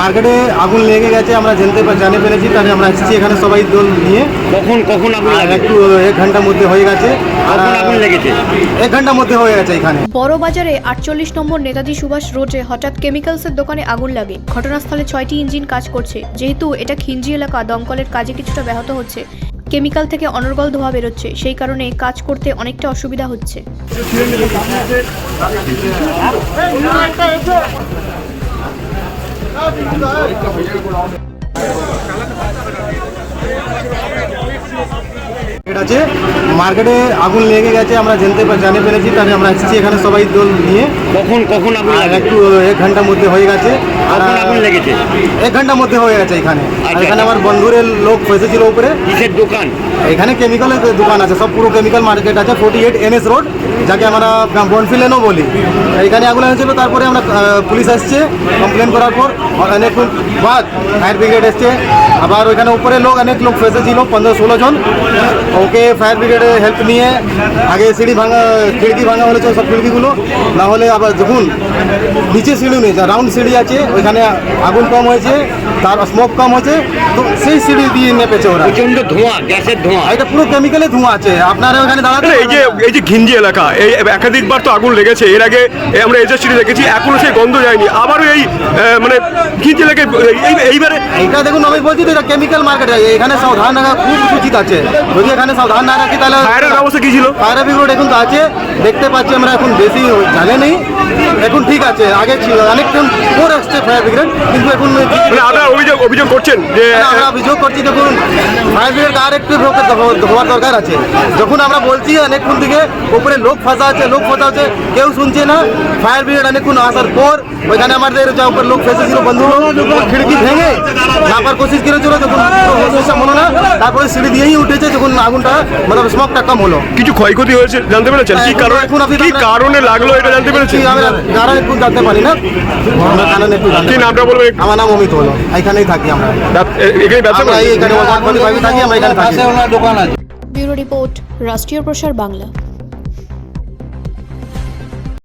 মার্কেটে আগুন লেগে গেছে, আমরা জানতে পেরেছি, তাহলে আমরা এসেছি এখানে সবাই দল নিয়ে। কখন আগুন আর লাগে? একটু 1 ঘন্টার মধ্যে হয়ে গেছে। কখন আগুন লেগেছে? 1 ঘন্টার মধ্যে হয়ে গেছে এখানে। বড়বাজারে 48 নম্বর নেতাজি সুভাষ রোডে হঠাৎ কেমিক্যালসের দোকানে আগুন লাগে। ঘটনাস্থলে 6টি ইঞ্জিন কাজ করছে। যেহেতু এটা খিঞ্জি এলাকা, দমকলের কাজে কিছুটা ব্যাহত হচ্ছে। কেমিক্যাল থেকে অনর্গল ধোঁয়া বেরোচ্ছে, সেই কারণে কাজ করতে অনেকটা অসুবিধা হচ্ছে। আছে মার্কেটে আগুন লেগে গেছে, আমরা জানতে পেরেছি, তাহলে আমরা এসেছি এখানে সবাই দল নিয়ে। কখন আগুন আর লাগে? একটু 1 ঘন্টার মধ্যে হয়ে গেছে। কখন আগুন লেগেছে? 1 ঘন্টার মধ্যে হয়ে গেছে এখানে। আর আচ্ছা। এখানে আমার বন্ধুরের লোক ফেসেছিল উপরে। কিসের দোকান? এখানে কেমিক্যালের দোকান আছে, সব পুরো কেমিক্যাল মার্কেট আছে, 48 NS রোড, যাকে আমরা বনফিলেনও বলি। এখানে আগুন হয়েছিল, তারপরে আমরা পুলিশ আসছে কমপ্লেন করার পর, অনেকক্ষণ বাদ ফায়ার ব্রিগেড এসছে। আবার ওইখানে উপরে অনেক লোক ফেসেছিল, 15-16 জন। ওকে ফায়ার ব্রিগেডের হেল্প নিয়ে আগে খিড়কি ভাঙা হয়েছে, সব খিড়কিগুলো। না হলে আবার যখন নিচে সিঁড়ি নেই, রাউন্ড সিঁড়ি আছে, ওইখানে আগুন কম হয়েছে, তার স্মোক কম হয়েছে, তো সেই সিঁড়ি দিয়ে নেপেছে ওরা। প্রচন্ড ধোঁয়া, গ্যাসের ধোঁয়া। এটা পুরো কেমিক্যালে ধোঁয়া আছে। আপনারা ওখানে দাঁড়াতে এই যে ঘিঞ্জি এলাকা, এই একাধিকবার তো আগুন লেগেছে। এর আগে আমরা এজেন্সি দেখেছি, এখনো সেই গন্ধ যায়নি। আবারও এই মানে ঘিঞ্জি এলাকায় এইবারে এটা দেখুন, আমি বলছি তো এটা কেমিক্যাল মার্কেট, এখানে সাবধান রাখা খুব উচিত আছে। যদি এখানে সাবধান না রাখি তাহলে ফায়ারের ব্যবস্থা কি ছিল? ফায়ার ব্রিগেড এখন তো আছে, দেখতে পাচ্ছি আমরা, এখন বেশি জানে নেই, এখন ঠিক আছে। আগে ছিল অনেকক্ষণ পরে আসছে ফায়ার ব্রিগেড, কিন্তু এখন মানে আপনারা অভিযোগ করছেন যে আমরা অভিযোগ করছি, দেখুন ফায়ার ব্রিগেড আর একটু ধোয়ার দরকার আছে। যখন আমরা বলছি অনেকক্ষণ থেকে উপরে লোক ফাঁসা আছে, কেউ শুনছে না। ফায়ার ব্রিগেড অনেকক্ষণ আসার পর ওইখানে আমাদের যা উপর লোক ফেসেছিল, বন্ধু খিড়কি ভেঙে চাপার কোশিশ করেছিল, যখন সমস্যা হলো না, তারপরে সিঁড়ি দিয়েই উঠেছে, যখন আগুনটা মানে স্মোকটা কম হলো। কিছু ক্ষয়ক্ষতি হয়েছে জানতে পেরেছেন? কি কারণে লাগলো এটা জানতে পেরেছি? আমি কারণ একটু জানতে পারি না, আমরা কারণ একটু কি নামটা বলবেন? আমার নাম অমিত হলো, এখানেই থাকি আমরা। এখানে ব্যবসা আমরা করেন? এখানে থাকি, আমরা এখানে থাকি। ব্যুরো রিপোর্ট, রাষ্ট্রীয় প্রসার বাংলা।